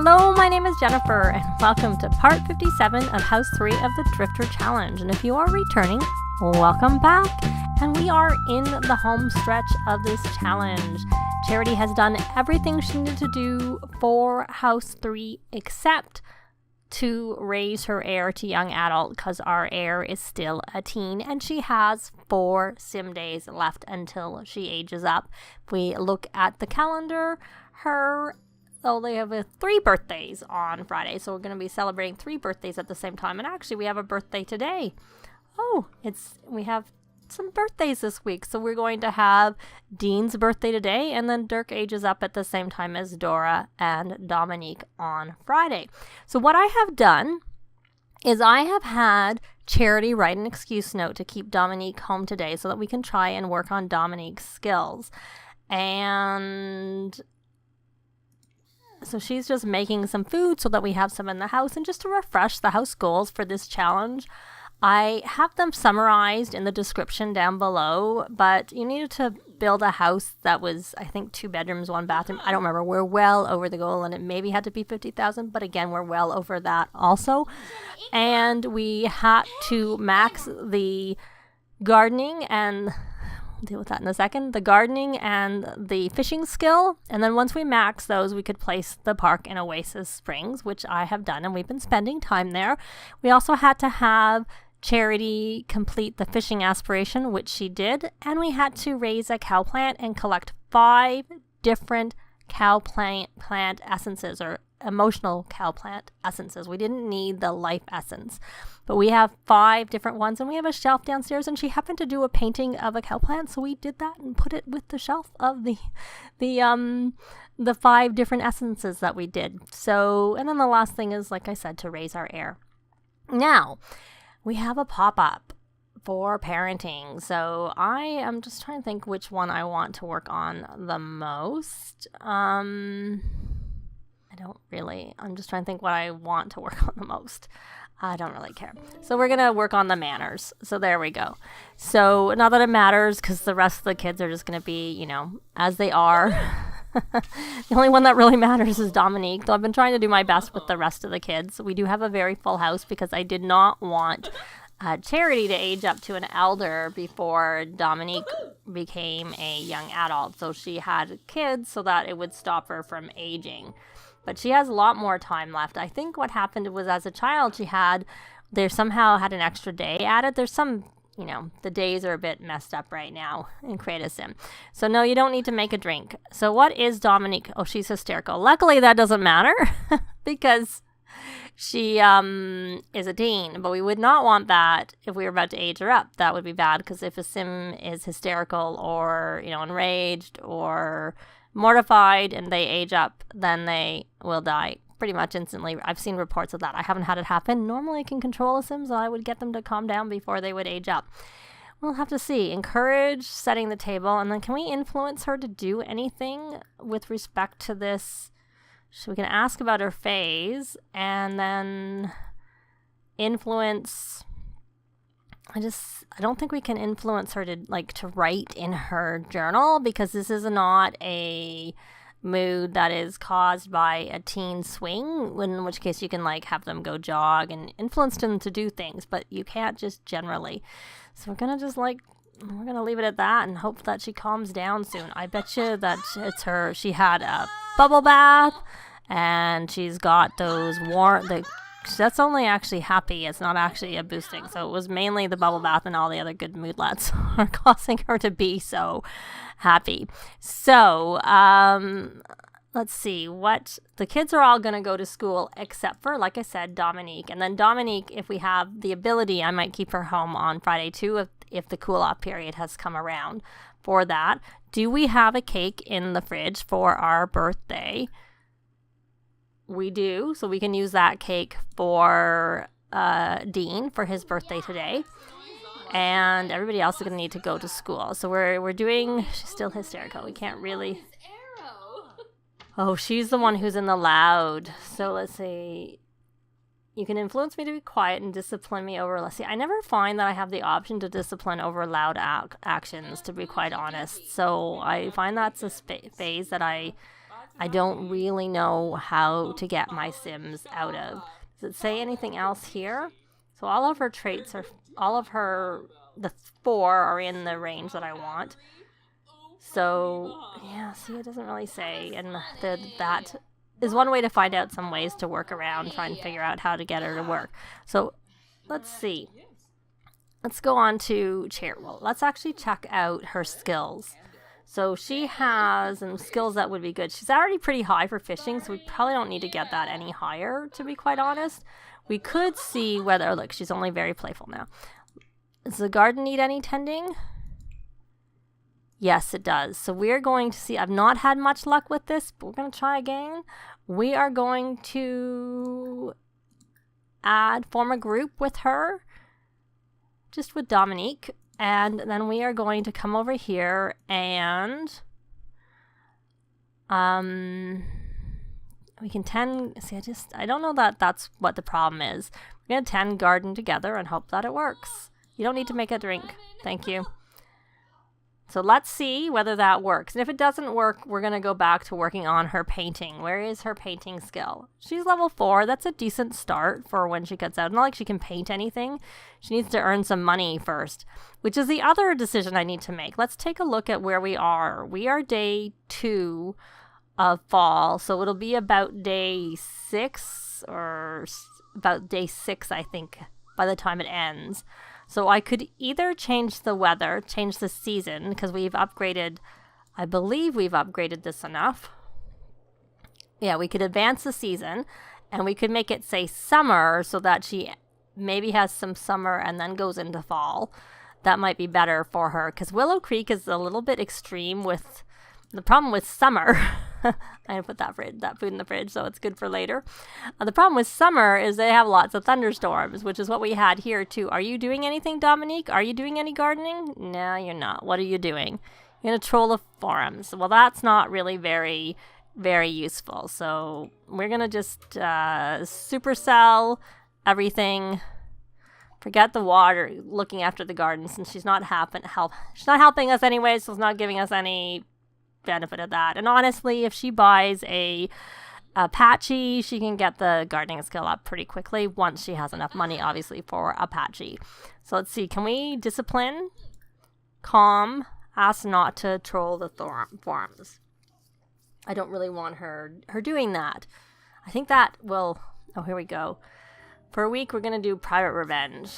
Hello, my name is Jennifer, and welcome to part 57 of House 3 of the Drifter Challenge. And if you are returning, welcome back. And we are in the home stretch of this challenge. Charity has done everything she needed to do for House 3 except to raise her heir to young adult, because our heir is still a teen and she has 4 sim days left until she ages up. If we look at the calendar, they have 3 birthdays on Friday, so we're going to be celebrating 3 birthdays at the same time. And actually, we have a birthday today. We have some birthdays this week. So we're going to have Dean's birthday today, and then Dirk ages up at the same time as Dora and Dominique on Friday. So what I have done is I have had Charity write an excuse note to keep Dominique home today so that we can try and work on Dominique's skills. And so she's just making some food so that we have some in the house. And just to refresh the house goals for this challenge, I have them summarized in the description down below, but you needed to build a house that was, I think, 2 bedrooms, 1 bathroom. I don't remember. We're well over the goal, and it maybe had to be 50,000, but again, we're well over that also. And we had to max the gardening, and we'll deal with that in a second, the gardening and the fishing skill. And then once we max those, we could place the park in Oasis Springs, which I have done, and we've been spending time there. We also had to have Charity complete the fishing aspiration, which she did, and we had to raise a cow plant and collect 5 different cow plant essences, or emotional cow plant essences. We didn't need the life essence, but we have 5 different ones, and we have a shelf downstairs, and she happened to do a painting of a cow plant, so we did that and put it with the shelf of the 5 different essences that we did. So, and then the last thing is, like I said, to raise our heir. Now we have a pop-up for parenting. So I am just trying to think which one I want to work on the most. I'm just trying to think what I want to work on the most. I don't really care. So we're going to work on the manners. So there we go. So not that it matters, because the rest of the kids are just going to be, as they are. The only one that really matters is Dominique, though I've been trying to do my best with the rest of the kids. We do have a very full house because I did not want Charity to age up to an elder before Dominique became a young adult. So she had kids so that it would stop her from aging. But she has a lot more time left. I think what happened was, as a child, they somehow had an extra day added. There's some, the days are a bit messed up right now in Create a Sim. So no, you don't need to make a drink. So what is Dominique? Oh, she's hysterical. Luckily, that doesn't matter because she is a teen, but we would not want that if we were about to age her up. That would be bad, because if a sim is hysterical or, enraged or mortified and they age up, then they will die pretty much instantly. I've seen reports of that. I haven't had it happen. Normally I can control a sim, so I would get them to calm down before they would age up. We'll have to see. Encourage setting the table, and then can we influence her to do anything with respect to this? So we can ask about her phase, and then influence. I don't think we can influence her to write in her journal, because this is not a mood that is caused by a teen swing, in which case you can have them go jog and influence them to do things, but you can't just generally. So we're gonna we're gonna leave it at that and hope that she calms down soon. I bet you that she had a bubble bath, and she's got those that's only actually happy. It's not actually a boosting. So it was mainly the bubble bath and all the other good moodlets are causing her to be so happy. So let's see. The kids are all going to go to school except for, like I said, Dominique. And then Dominique, if we have the ability, I might keep her home on Friday too, if the cool-off period has come around for that. Do we have a cake in the fridge for our birthday? We do, so we can use that cake for Dean for his birthday today. And everybody else is going to need to go to school. So we're doing, she's still hysterical. We can't really. Oh, she's the one who's in the loud. So let's see. You can influence me to be quiet and discipline me over. Let's see. I never find that I have the option to discipline over loud actions, to be quite honest. So I find that's a phase that I I don't really know how to get my Sims out of. Does it say anything else here? So all of her traits are, the 4 are in the range that I want. So, yeah, see, it doesn't really say. And that is one way to find out some ways to work around, try and figure out how to get her to work. So, let's see. Let's go on to Well, let's actually check out her skills. So she has some skills that would be good. She's already pretty high for fishing, so we probably don't need to get that any higher, to be quite honest. We could see whether, look, she's only very playful now. Does the garden need any tending? Yes, it does. So we're going to see, I've not had much luck with this, but we're going to try again. We are going to form a group with her, just with Dominique. And then we are going to come over here and we can tend, see, I don't know that that's what the problem is. We're going to tend garden together and hope that it works. You don't need to make a drink. Thank you. So let's see whether that works. And if it doesn't work, we're going to go back to working on her painting. Where is her painting skill? She's level 4. That's a decent start for when she gets out. Not like she can paint anything. She needs to earn some money first, which is the other decision I need to make. Let's take a look at where we are. We are day 2 of fall. So it'll be about day 6 or about day 6, I think, by the time it ends. So I could either change the weather, change the season, because we've upgraded, I believe we've upgraded this enough. Yeah, we could advance the season, and we could make it say summer so that she maybe has some summer and then goes into fall. That might be better for her, because Willow Creek is a little bit extreme with the problem with summer. I put that food in the fridge, so it's good for later. The problem with summer is they have lots of thunderstorms, which is what we had here too. Are you doing anything, Dominique? Are you doing any gardening? No, you're not. What are you doing? You're going to troll the forums. Well, that's not really very, very useful. So we're going to just supercell everything. Forget the water, looking after the garden, since she's not she's not helping us anyway, so it's not giving us any benefit of that. And honestly, if she buys a Apache, she can get the gardening skill up pretty quickly once she has enough money, obviously, for Apache. So let's see, can we discipline, calm, ask not to troll the forums? I don't really want her doing that. I think that will, oh, here we go. For a week, we're going to do private revenge.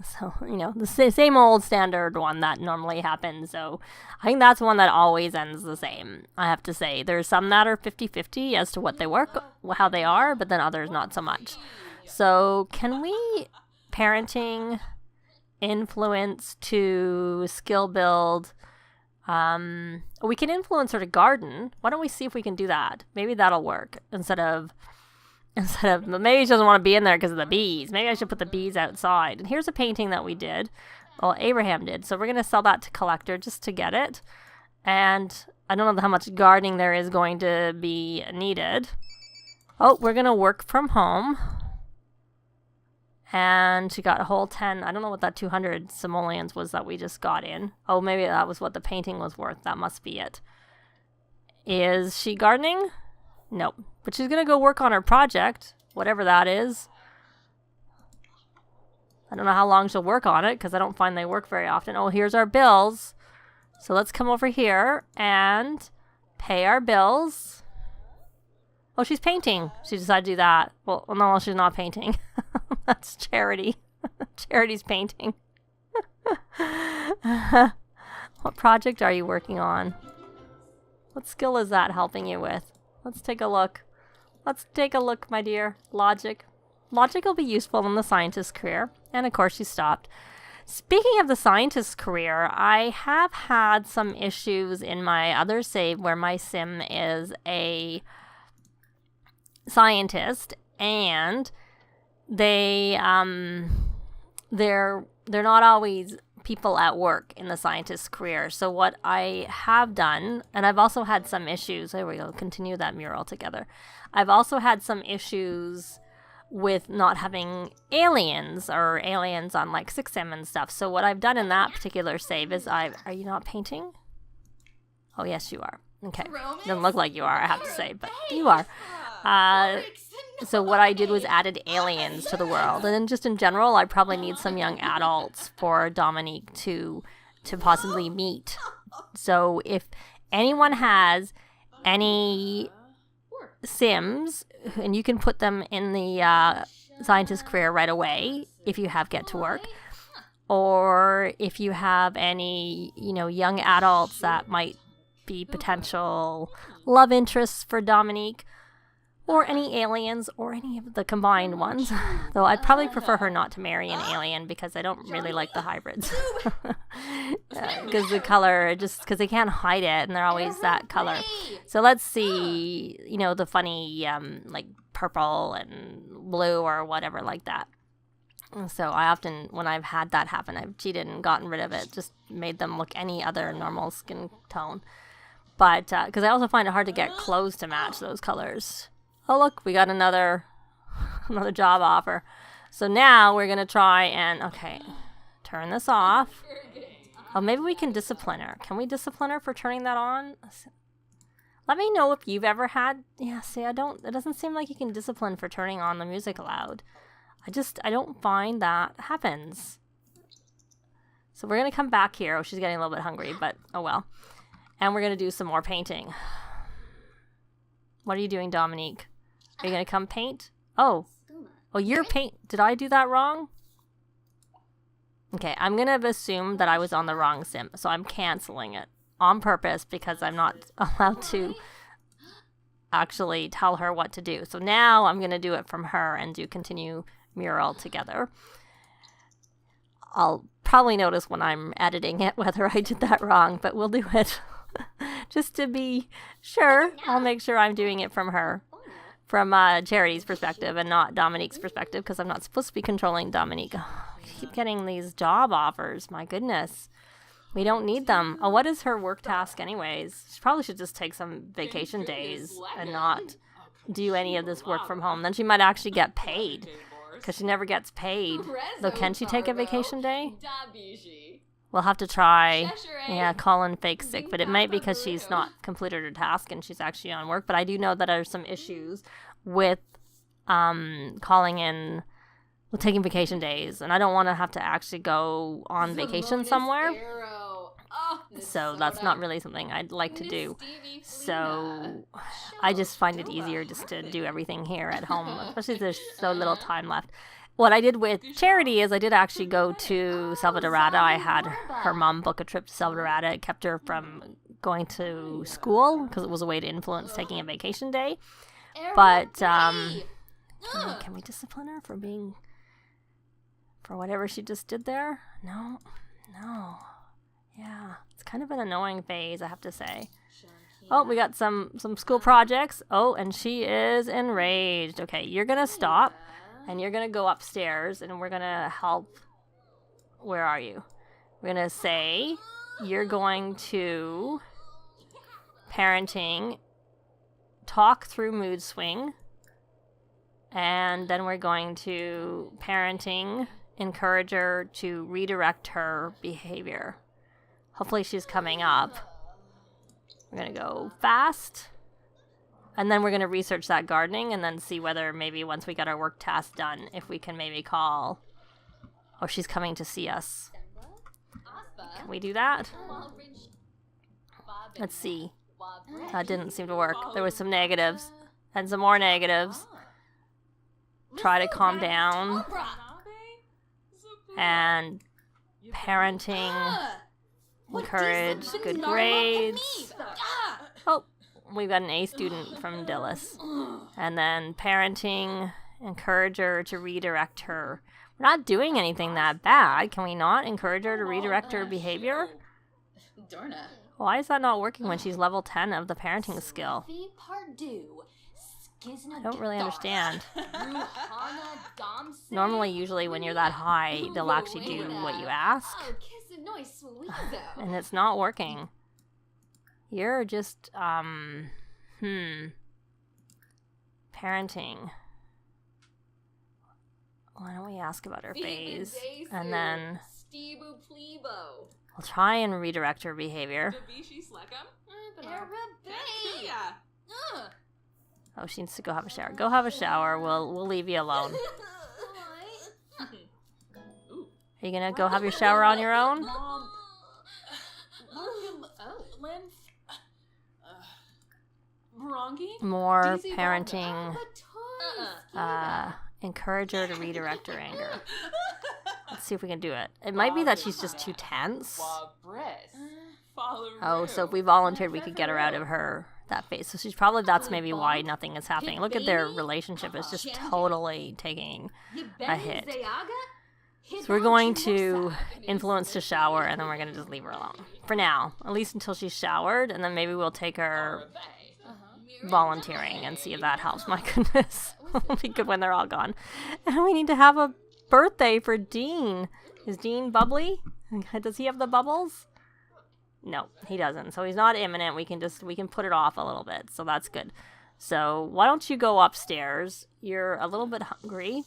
So, you know, the same old standard one that normally happens. So I think that's one that always ends the same, I have to say. There's some that are 50-50 as to what they work, how they are, but then others not so much. So can we parenting influence to skill build? We can influence her to garden. Why don't we see if we can do that? Maybe that'll work instead of maybe she doesn't want to be in there because of the bees. Maybe I should put the bees outside. And here's a painting that we did. Well, Abraham did. So we're going to sell that to collector just to get it. And I don't know how much gardening there is going to be needed. Oh, we're going to work from home. And she got a whole 10. I don't know what that 200 simoleons was that we just got in. Oh, maybe that was what the painting was worth. That must be it. Is she gardening? Nope. But she's going to go work on her project, whatever that is. I don't know how long she'll work on it because I don't find they work very often. Oh, here's our bills. So let's come over here and pay our bills. Oh, she's painting. She decided to do that. Well, no, she's not painting. That's Charity. Charity's painting. What project are you working on? What skill is that helping you with? Let's take a look. Let's take a look, my dear. Logic. Logic will be useful in the scientist's career. And of course, she stopped. Speaking of the scientist's career, I have had some issues in my other save where my sim is a scientist, and they're not always people at work in the scientist's career. So what I have done, and I've also had some issues, there we go, continue that mural together. I've also had some issues with not having aliens or aliens on like 6M and stuff. So what I've done in that particular save is are you not painting? Oh, yes, you are. Okay, doesn't look like you are, I have to say, but you are. So what I did was added aliens to the world, and then just in general, I probably need some young adults for Dominique to possibly meet. So if anyone has any Sims, and you can put them in the scientist career right away if you have Get to Work, or if you have any, young adults that might be potential love interests for Dominique, or any aliens, or any of the combined ones. Though I'd probably prefer her not to marry an alien because I don't really like the hybrids. Because the color, because they can't hide it and they're always that color. So let's see, the funny, like purple and blue or whatever like that. So I often, when I've had that happen, I've cheated and gotten rid of it, just made them look any other normal skin tone. But, because I also find it hard to get clothes to match those colors. Oh, look, we got another job offer. So now we're going to try and, okay, turn this off. Oh, maybe we can discipline her. Can we discipline her for turning that on? Let me know if you've ever had, it doesn't seem like you can discipline for turning on the music loud. I don't find that happens. So we're going to come back here. Oh, she's getting a little bit hungry, but oh well. And we're going to do some more painting. What are you doing, Dominique? Are you going to come paint? Oh, you're paint. Did I do that wrong? Okay, I'm going to assume that I was on the wrong sim, so I'm canceling it on purpose because I'm not allowed to actually tell her what to do. So now I'm going to do it from her and do continue mural together. I'll probably notice when I'm editing it whether I did that wrong, but we'll do it. Just to be sure, I'll make sure I'm doing it from her. From Charity's perspective and not Dominique's perspective, because I'm not supposed to be controlling Dominique. Oh, I keep getting these job offers. My goodness. We don't need them. Oh, what is her work task anyways? She probably should just take some vacation days and not do any of this work from home. Then she might actually get paid, because she never gets paid. Though, can she take a vacation day? We'll have to try, call in fake sick, but it might be because she's not completed her task and she's actually on work. But I do know that there's some issues with calling in, taking vacation days, and I don't want to have to actually go on vacation somewhere. So that's not really something I'd like to do. So I just find it easier just to do everything here at home, especially if there's so little time left. What I did with Charity is I did actually go to Salvadorada. I had her mom book a trip to Salvadorada. It kept her from going to school because it was a way to influence taking a vacation day. But can we discipline her for whatever she just did there? No. Yeah, it's kind of an annoying phase, I have to say. Oh, we got some school projects. Oh, and she is enraged. Okay, you're going to stop. And you're going to go upstairs, and we're going to help. Where are you? We're going to say you're going to parenting, talk through mood swing, and then we're going to parenting, encourage her to redirect her behavior. Hopefully she's coming up. We're going to go fast. And then we're going to research that gardening and then see whether maybe once we get our work task done, if we can maybe call, oh, she's coming to see us. Can we do that? Let's see. That didn't seem to work. There was some negatives and some more negatives. Try to calm down. And parenting, encourage good grades. Oh. We've got an A student from Dillis. And then parenting, encourage her to redirect her. We're not doing anything that bad. Can we not encourage her to redirect her behavior? Why is that not working when she's level 10 of the parenting skill? I don't really understand. Normally, usually when you're that high, they'll actually do what you ask. And it's not working. You're just, parenting. Why don't we ask about her phase? And then, We'll try and redirect her behavior. Oh, she needs to go have a shower. Go have a shower. We'll leave you alone. Are you gonna go have your shower on your own? More parenting. Encourage her to redirect her anger. Let's see if we can do it. It might be that she's just too tense. Oh, so if we volunteered, we could get her out of that phase. So that's maybe why nothing is happening. Look at their relationship. It's just totally taking a hit. So we're going to influence to shower, and then we're going to just leave her alone. For now. At least until she's showered, and then maybe we'll take her volunteering and see if that helps. My goodness. It'll be good when they're all gone. And we need to have a birthday for Dean. Is Dean bubbly? Does he have the bubbles? No, he doesn't. So he's not imminent. We can put it off a little bit. So that's good. So why don't you go upstairs? You're a little bit hungry.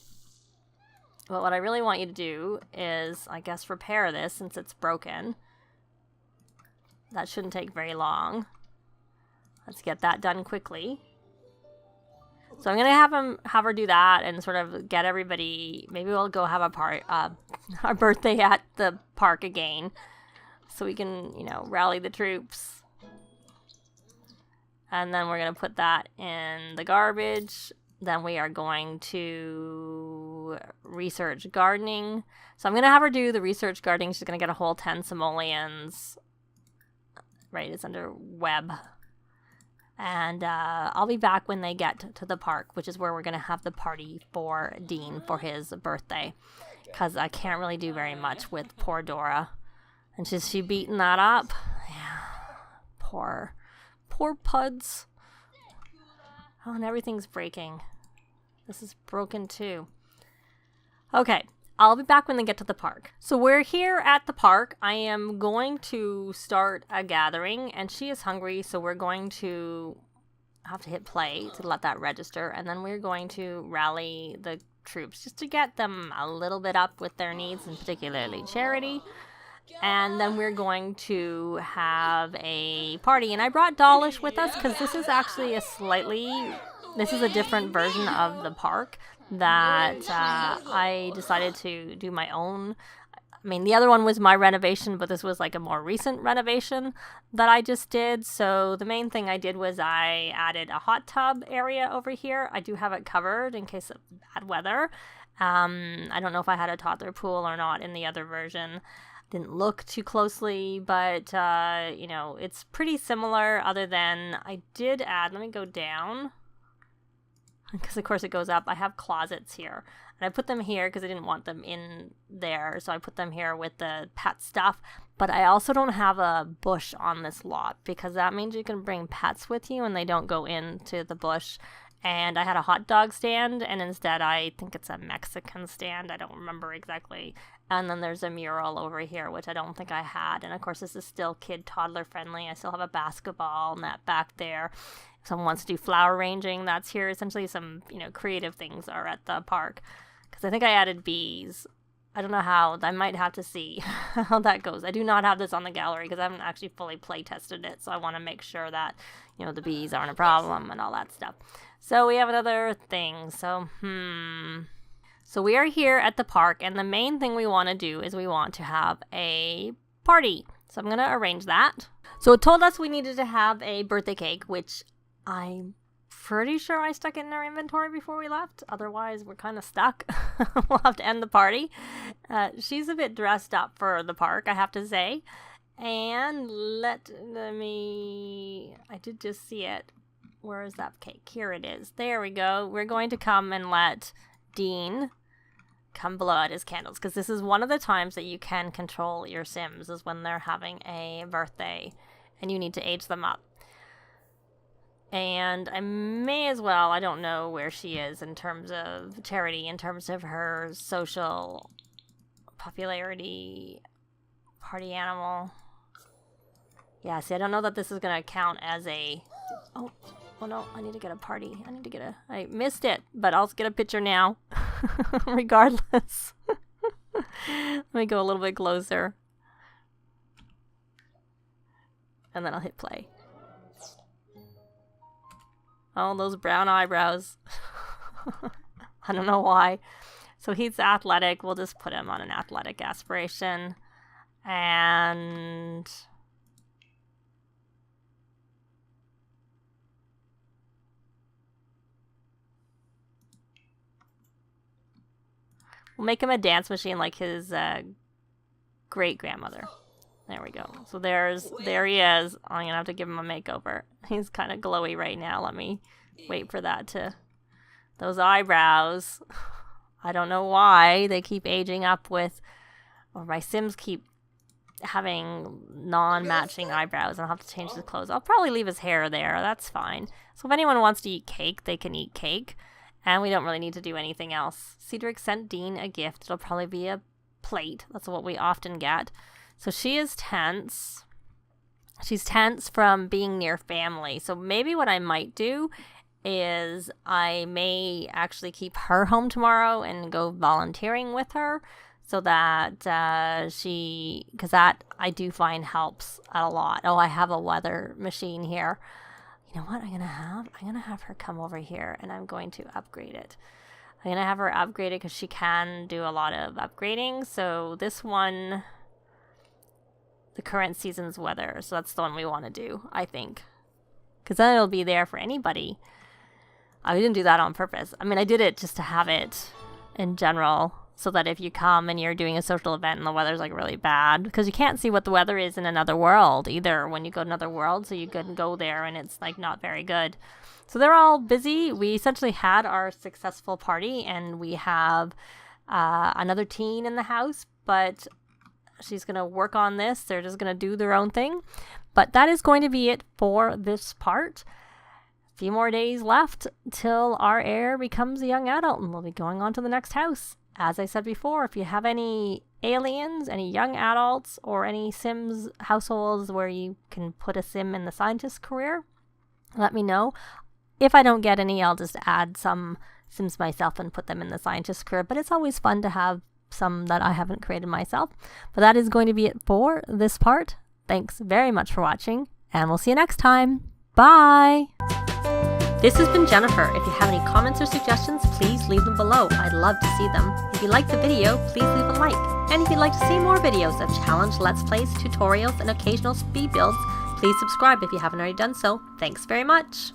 But what I really want you to do is, I guess, repair this since it's broken. That shouldn't take very long. Let's get that done quickly. So I'm gonna have her do that and sort of get everybody. Maybe we'll go have our birthday at the park again, so we can rally the troops. And then we're gonna put that in the garbage. Then we are going to research gardening. So I'm gonna have her do the research gardening. She's gonna get a whole 10 simoleons. Right, it's under web. And I'll be back when they get to the park, which is where we're going to have the party for Dean for his birthday. Because I can't really do very much with poor Dora. And she beating that up? Yeah. Poor Puds. Oh, and everything's breaking. This is broken too. Okay. I'll be back when they get to the park. So we're here at the park. I am going to start a gathering, and she is hungry, so we're going to have to hit play to let that register, and then we're going to rally the troops just to get them a little bit up with their needs, and particularly charity. And then we're going to have a party. And I brought Dawlish with us because this is actually this is a different version of the park that I decided to do my own. I mean, the other one was my renovation, but this was like a more recent renovation that I just did. So the main thing I did was I added a hot tub area over here. I do have it covered in case of bad weather. I don't know if I had a toddler pool or not in the other version. Didn't look too closely, but it's pretty similar, other than I did add, let me go down, because of course it goes up. I have closets here, and I put them here because I didn't want them in there, so I put them here with the pet stuff. But I also don't have a bush on this lot, because that means you can bring pets with you and they don't go into the bush. And I had a hot dog stand, and instead I think it's a Mexican stand. I don't remember exactly. And then there's a mural over here, which I don't think I had. And of course, this is still kid-toddler friendly. I still have a basketball net back there. If someone wants to do flower arranging, that's here. Essentially, some creative things are at the park. Because I think I added bees. I don't know how. I might have to see how that goes. I do not have this on the gallery because I haven't actually fully play tested it. So I want to make sure that the bees aren't a problem and all that stuff. So we have another thing. So we are here at the park, and the main thing we want to do is we want to have a party. So I'm going to arrange that. So it told us we needed to have a birthday cake, which I'm pretty sure I stuck it in our inventory before we left. Otherwise, we're kind of stuck. We'll have to end the party. She's a bit dressed up for the park, I have to say. And I did just see it. Where is that cake? Here it is. There we go. We're going to come and let Dean come blow out his candles, because this is one of the times that you can control your Sims, is when they're having a birthday and you need to age them up. And I may as well, I don't know where she is in terms of charity, in terms of her social popularity, party animal. Yeah, see, I don't know that this is going to count as a... Oh no, I need to get a party. I missed it, but I'll get a picture now. Regardless. Let me go a little bit closer. and then I'll hit play. Oh, those brown eyebrows. I don't know why. So he's athletic. We'll just put him on an athletic aspiration. And we'll make him a dance machine like his great-grandmother. There we go. So there he is. I'm going to have to give him a makeover. He's kind of glowy right now. Let me wait for that to... Those eyebrows. I don't know why they keep aging up with... Or my Sims keep having non-matching eyebrows. I'll have to change his clothes. I'll probably leave his hair there. That's fine. So if anyone wants to eat cake, they can eat cake. And we don't really need to do anything else. Cedric sent Dean a gift. It'll probably be a plate. That's what we often get. So she is tense. She's tense from being near family. So maybe what I might do is I may actually keep her home tomorrow and go volunteering with her so that because that I do find helps a lot. Oh, I have a weather machine here. You know what I'm gonna have her come over here and I'm going to upgrade it. I'm gonna have her upgrade it because she can do a lot of upgrading. So this one, the current season's weather. So that's the one we want to do, I think, because then it'll be there for anybody. I didn't do that on purpose. I mean, I did it just to have it in general so that if you come and you're doing a social event and the weather's like really bad, because you can't see what the weather is in another world either when you go to another world, so you couldn't go there and it's like not very good. So they're all busy. We essentially had our successful party and we have another teen in the house, but she's going to work on this. They're just going to do their own thing. But that is going to be it for this part. A few more days left till our heir becomes a young adult and we'll be going on to the next house. As I said before, if you have any aliens, any young adults, or any Sims households where you can put a Sim in the scientist career, let me know. If I don't get any, I'll just add some Sims myself and put them in the scientist career. But it's always fun to have some that I haven't created myself. But that is going to be it for this part. Thanks very much for watching, and we'll see you next time. Bye! This has been Jennifer. If you have any comments or suggestions, please leave them below. I'd love to see them. If you liked the video, please leave a like. And if you'd like to see more videos of challenge, let's plays, tutorials, and occasional speed builds, please subscribe if you haven't already done so. Thanks very much!